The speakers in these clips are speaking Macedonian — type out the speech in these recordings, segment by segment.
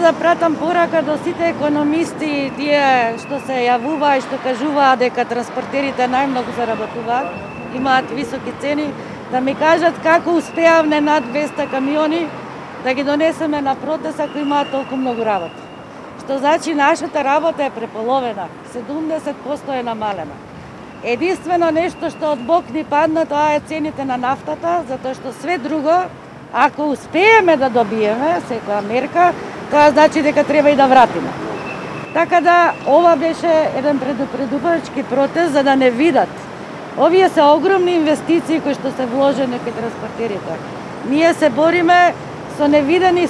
да пратам порака до сите економисти и тие што се јавуваа и што кажуваат дека транспортерите најмногу заработуваат, имаат високи цени, да ми кажат како успеавме над 200 камиони да ги донесеме на протест ако имаат толку многу работа. Што значи нашата работа е преполовена, 70% е намалена. Единствено нешто што од бок ни падна, тоа е цените на нафтата, затоа што све друго, ако успееме да добиеме секоја мерка, тоа значи дека треба и да вратиме. Така да, ова беше еден предупредувачки протест за да не видат. Овие се огромни инвестиции кои што се вложени кај транспортерите. Ние се бориме со невидени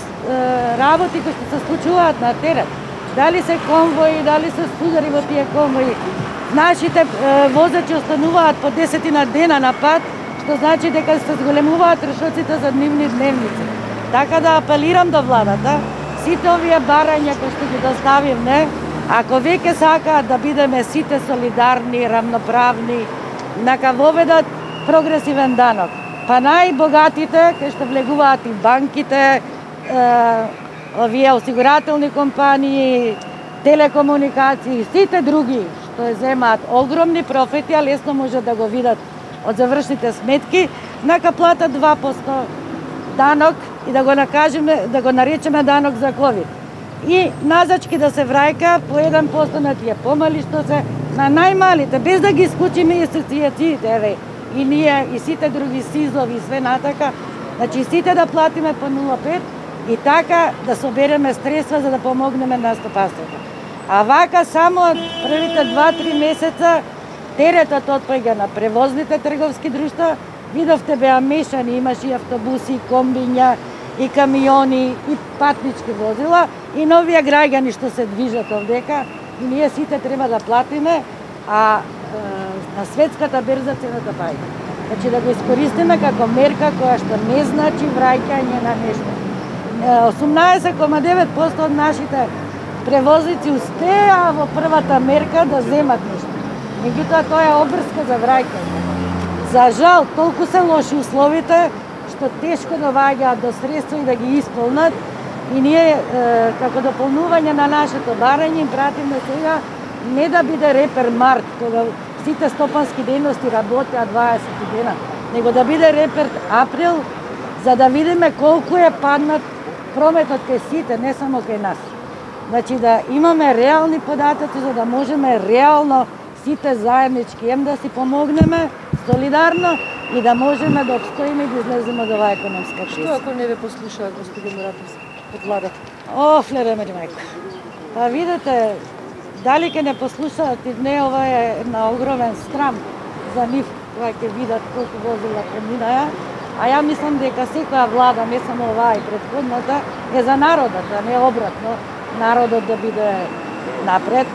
работи кои што се случуваат на терен. Дали се конвои, дали се судари во тие конвои. Нашите возачи остануваат по 10 дена на пат, што значи дека се зголемуваат трошоците за нивни дневници. Така да апелирам до владата, сите овие барања кои што ги доставивме, ако веќе сакаат да бидеме сите солидарни, рамноправни, нека воведат прогресивен данок. Па најбогатите, кои што влегуваат и банките, овие осигурателни компании, телекомуникации, сите други што земаат огромни профити, а лесно може да го видат од завршните сметки, нека платат 2% данок и да го накажеме, да го наречеме данок за ковид. И назачки да се враќа по 1% на тие помали што се на најмалите, без да ги исклучиме и асоциациите, и ние, и сите други СИЗОви и све натака, значи сите да платиме по 0,5 и така да собереме средства за да помогнеме на стопанството. А вака само првите 2-3 месеца теретот отпаѓа на превозните трговски друштва, видовте беа мешани, имаше и автобуси, и комбиња, и камиони, и патнички возила, и новија граѓани што се движат овдека, и ние сите треба да платиме, а на светската берза цената паѓа. Значи да го искористиме како мерка која што не значи враќање на нешто. 18,9% од нашите превозници успеа во првата мерка да земат нешто. Меѓутоа тоа е обврска за враќање. За жал, толку се лоши условите што тешко доаѓаат до средства и да ги исполнат. И ние како дополнување на нашето барање им пратиме сега не да биде репер март, кога сите стопански дејности работеат 20 дена, него да биде репер април, за да видиме колку е паднат прометот кај сите, не само кај нас. Значи да имаме реални податоци за да можеме реално сите заеднички да си помогнеме солидарно и да можеме да обстоиме и да излеземе од оваа економска криза. Што ако не ве послушаа, господин Муратовски, од владата? Леле мајко. Па видите, дали ќе не послушаат и не, ова е една огромен срам за нив, кога ќе видат колку возила преминаја. А ја мислам дека секоја влада, не само оваа и претходната, е за народот, а не обратно. Народот да биде напред.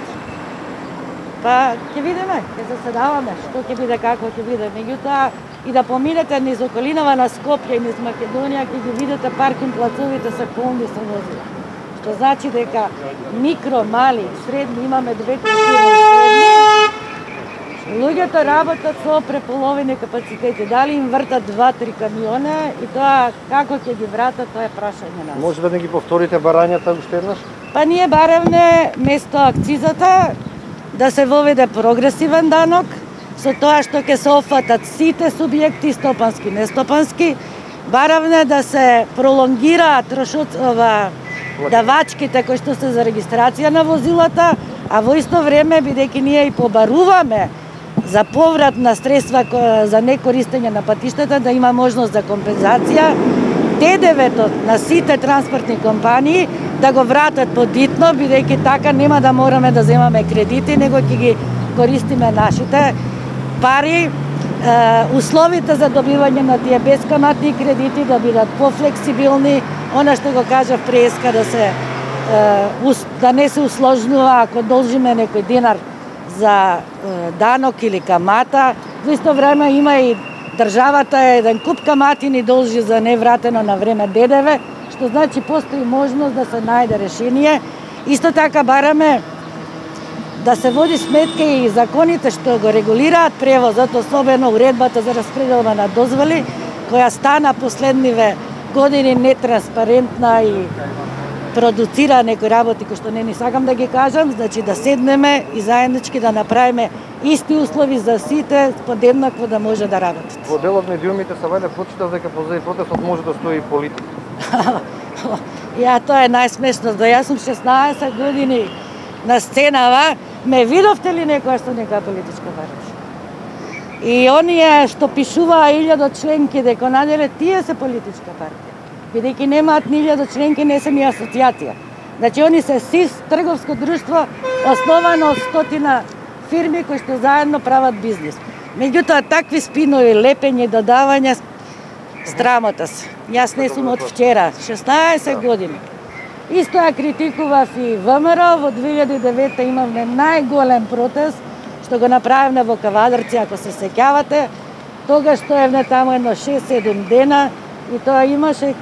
Па ќе видиме, ќе заседаваме, што ќе биде, како ќе биде. Меѓутоа, и да поминете низ околинава на Скопје и низ Македонија, ќе ги видите паркинг плацовите се полни со возила. Што значи дека микро, мали, средни, имаме 2-3 средни, луѓето работат со преполовени капацитети. Дали им вртат 2-3 камиона и тоа како ќе ги вратат, тоа е прашање на нас. Може да не ги повторите барањата уште еднаш? Па ние баревме место акцизата да се воведе прогресивен данок, со тоа што ќе се офатат сите субјекти, стопански, нестопански. Баравне да се пролонгираат давачките кои што се за регистрација на возилата, а во исто време, бидејќи ние и побаруваме за поврат на средства за некористење на патиштата, да има можност за компензација, ДДВ-то на сите транспортни компании да го вратат подитно, бидејќи така нема да мораме да земаме кредити, него ќе ги користиме нашите пари, условите за добивање на тие бескаматни кредити да бидат пофлексибилни, она што го кажав преска да не се усложнува ако должиме некој динар за данок или камата. Во исто време има и државата еден куп камати ни должи за невратено на време ДДВ, што значи постои можност да се најде решение. Исто така бараме да се води сметка и законите што го регулираат превозот, особено уредбата за распределба на дозволи, која стана последниве години нетранспарентна и продуцира некои работи кои што не сакам да ги кажам, значи да седнеме и заеднички да направиме исти услови за сите подеднакво да може да работат. Во дел од медиумите се вајде прочитав дека позади протестот може да стои политик. Ја тоа е најсмешно, да јас сум 16 години на сценава, ме видовте ли некоја што нека политичка партија? И оние што пишуваа 1000 членки дека наделе тие се политичка партија. Бидејќи немаат ни 1000 членки, не се ни асоцијација. Значи, они се СИС, трговско друштво, основано од 100 фирми кои што заедно прават бизнис. Меѓутоа, такви спинови, лепење, додавања, страмота се. Јас не сум од вчера, 16 години. Исто ја критикував и ВМРО, во 2009 имавме најголем протест, што го направивме во Кавадарци, ако се сеќавате. Тогаш стоевме таму едно 6-7 дена и тоа имаше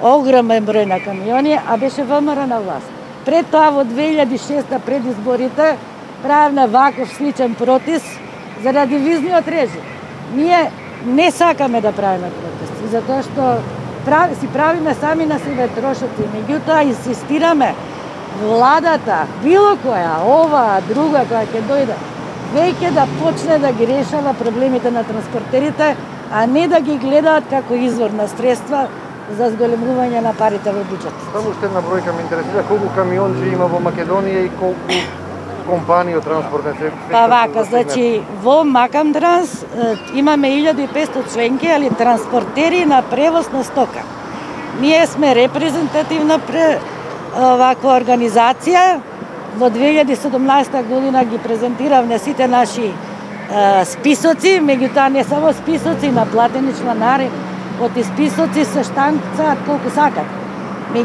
огромен број на камиони, а беше ВМРО на власт. Пред тоа во 2006 пред изборите правевме ваков сличен протест заради визниот режим. Ние не сакаме да правиме протести, затоа што си правиме сами на себе трошоци. Меѓутоа инсистираме владата, било која, ова, друга која ќе дојде, веќе да почне да ги решава проблемите на транспортерите, а не да ги гледаат како извор на средства за зголемување на парите во буџет. Само уште една бројка ме интересира, колку камионџи има во Македонија и колку компании од транспортен сектор? Па вака, значи во Макамтранс имаме 1500 членки, али транспортери на превоз на стока. Ние сме репрезентативна ваква организација. Во 2017 година ги презентиравме сите наши списоци, меѓутоа не само списоци на платени чланари, од списоци се штанцаат колку сакат.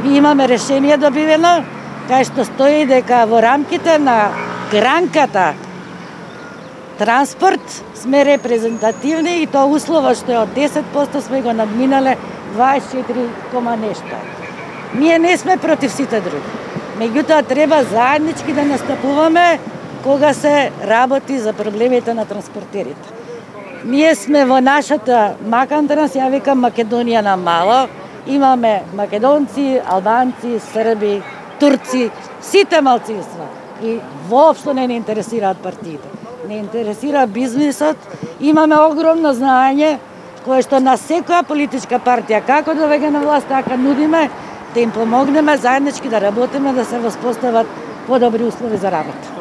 Имаме решение добивено, кај што стои дека во рамките на гранката транспорт сме репрезентативни и тоа услово што е од 10% сме го надминале 24, нешто. Ние не сме против сите други. Меѓутоа треба заеднички да настапуваме кога се работи за проблемите на транспортерите. Ние сме во нашата Макамтранс, ја викам Македонија на мало. Имаме македонци, албанци, срби, турци, сите малцинства. И воопшто не интересираат партиите. Не интересира бизнисот. Имаме огромно знаење кое што на секоја политичка партија како довеќе на власт, така нудиме да им помогнеме заеднички да работиме да се воспостават подобри услови за работа.